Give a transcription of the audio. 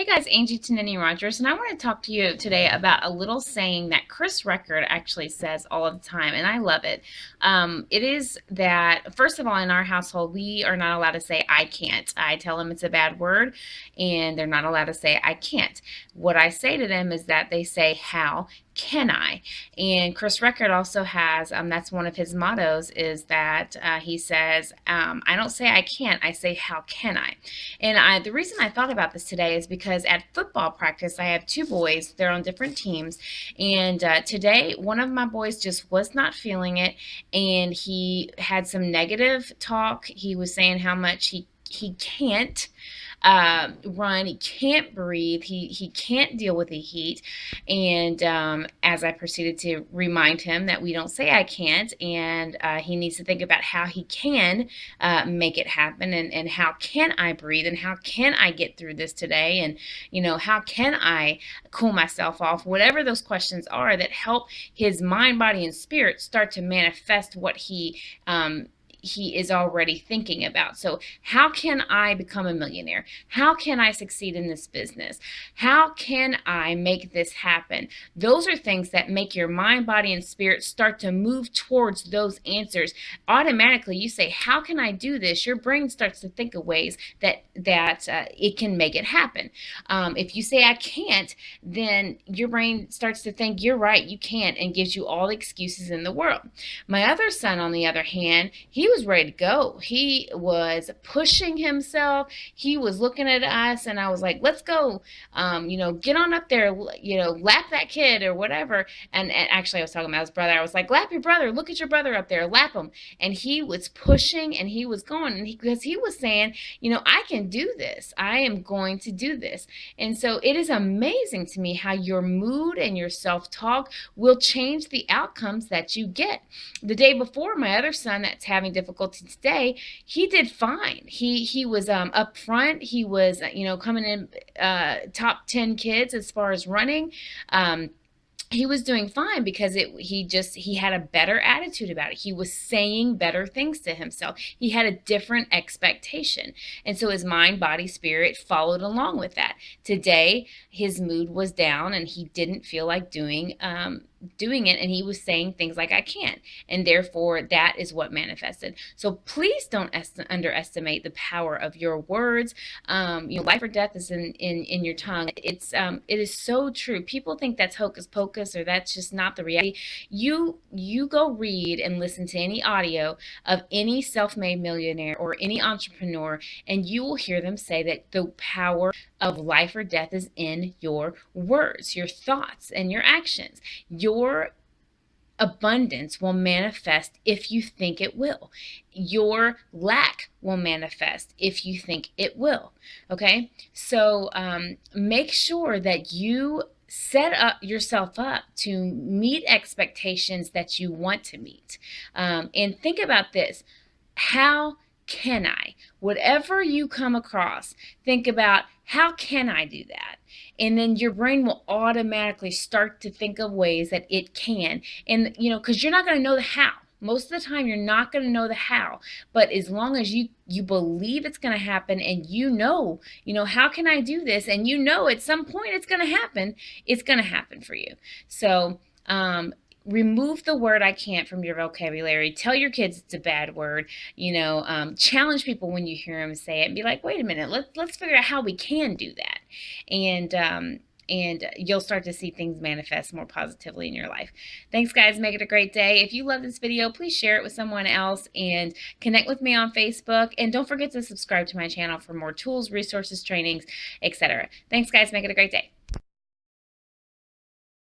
Guys, Angie Tonini-Rogers, and I want to talk to you today about a little saying that Chris Record actually says all of the time, and I love it. It is that, first of all, in our household, we are not allowed to say I can't. I tell them it's a bad word, and they're not allowed to say I can't. What I say to them is that they say, how can I? And Chris Record also has, that's one of his mottos, is that he says, I don't say I can't, I say how can I? And the reason I thought about this today is because at football practice, I have two boys. They're on different teams. And today, one of my boys just was not feeling it. And he had some negative talk. He was saying how much he can't run, he can't breathe, he can't deal with the heat. And as I proceeded to remind him that we don't say I can't, and he needs to think about how he can make it happen, and how can I breathe, and how can I get through this today, and how can I cool myself off, whatever those questions are that help his mind, body, and spirit start to manifest what he is already thinking about. So how can I become a millionaire? How can I succeed in this business? How can I make this happen? Those are things that make your mind, body, and spirit start to move towards those answers. Automatically, you say, how can I do this? Your brain starts to think of ways that it can make it happen. If you say I can't, then your brain starts to think you're right, you can't, and gives you all the excuses in the world. My other son, on the other hand, he was ready to go. He was pushing himself. He was looking at us, and I was like, let's go, get on up there, lap that kid or whatever. And actually, I was talking about his brother. I was like, lap your brother. Look at your brother up there. Lap him. And he was pushing, and he was going, and because he was saying, I can do this. I am going to do this. And so it is amazing to me how your mood and your self-talk will change the outcomes that you get. The day before, my other son that's having difficulty today, he did fine. He was up front. He was coming in top 10 kids as far as running. He was doing fine because he had a better attitude about it. He was saying better things to himself. He had a different expectation. And so his mind, body, spirit followed along with that. Today, his mood was down, and he didn't feel like doing it, and he was saying things like I can't, and therefore that is what manifested. So please don't underestimate the power of your words. Life or death is in your tongue. It is so true. People think that's hocus pocus, or that's just not the reality. You go read and listen to any audio of any self-made millionaire or any entrepreneur, and you will hear them say that the power of life or death is in your words, your thoughts, and your actions. Your abundance will manifest if you think it will. Your lack will manifest if you think it will. Okay? So make sure that you set yourself up to meet expectations that you want to meet. And think about this. How can I? Whatever you come across, think about, how can I do that? And then your brain will automatically start to think of ways that it can. And, because you're not going to know the how. Most of the time, you're not going to know the how. But as long as you believe it's going to happen, and how can I do this? And at some point it's going to happen for you. So, remove the word I can't from your vocabulary. Tell your kids it's a bad word. Challenge people when you hear them say it, and be like, wait a minute, let's figure out how we can do that. And you'll start to see things manifest more positively in your life. Thanks, guys. Make it a great day. If you love this video, please share it with someone else, and connect with me on Facebook. And don't forget to subscribe to my channel for more tools, resources, trainings, etc. Thanks, guys. Make it a great day.